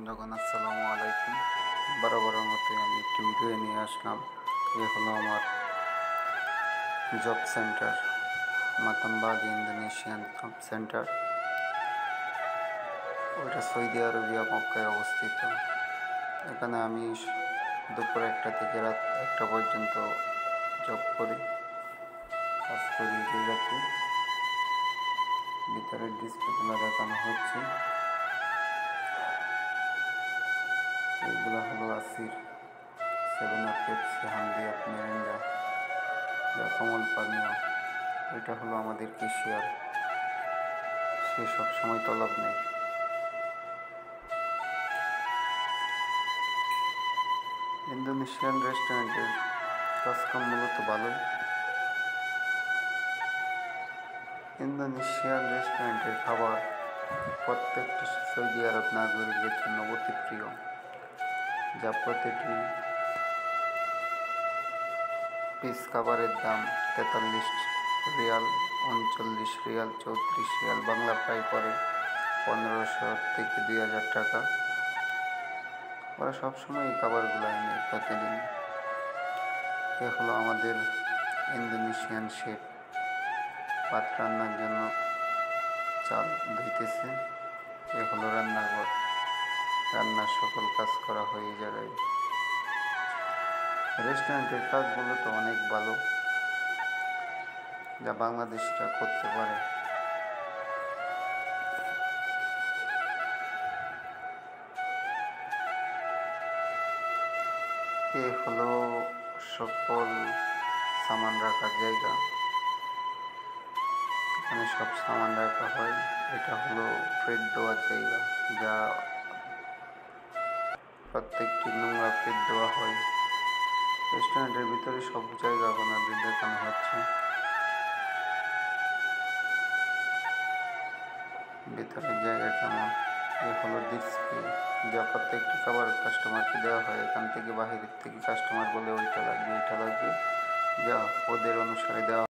বন্ধুগণ আসসালামু আলাইকুম। বরাবরের মতোই আমি একটি ভিডিও নিয়ে আসলাম। এ হলো আমার জব সেন্টার, মাতামবাগ ইন্দোনেশিয়ান জব সেন্টার। ওইটা সৌদি আরবিয়া মক্কায় অবস্থিত। এখানে আমি দুপুর 1টা থেকে রাত 1টা পর্যন্ত জব করি, কাজ করি। রাতে ভিতরের ডিসপ্লেগুলো দেখানো হচ্ছে। এগুলো হলো আসির, 7 আপ, পেপসি, হামদিয়াত, মেরিন্ডা, কমল পানীয়। এটা হলো আমাদের কেশিয়ার, সে সবসময় তলব নেই। ইন্দোনেশিয়ান রেস্টুরেন্টের কাজকাম মূলত ভালোই। ইন্দোনেশিয়ান রেস্টুরেন্টের খাবার প্রত্যেকটি সৌদি আরব নাগরিকের জন্য অতি প্রিয়, যা প্রতিটি পিস খাবারের দাম 43 রিয়াল, 39 রিয়াল, 34 রিয়াল, বাংলা প্রায় পড়ে 1500 থেকে 2000 টাকা। ওরা সবসময় এই খাবারগুলো এনে প্রতিদিন। এ হলো আমাদের ইন্দোনেশিয়ান শেফ, ভাত রান্নার জন্য চাল ধুইতেছে। এ হলো রান্নাঘর, রান্নার সকল কাজ করা হয় এই জায়গায়। রেস্টুরেন্টের কাজগুলো তো অনেক ভালো, যা বাংলাদেশিরা করতে পারে। এ হলো সকল সামান রাখার জায়গা, এখানে সব সামান রাখা হয়। এটা হলো প্লেট দেওয়ার জায়গা, যা প্রত্যেকটি নোংরা প্লেট দেওয়া হয়। রেস্টুরেন্টের ভিতরে সব জায়গা আপনাদের দেখানো হচ্ছে। ভিতরের জায়গা কেমন। এ হলো ডিসপ্লে, যা প্রত্যেকটি খাবার কাস্টমারকে দেওয়া হয়। এখান থেকে বাহিরের থেকে কাস্টমার বলে ওইটা লাগবে, যা ওদের অনুসারে দেওয়া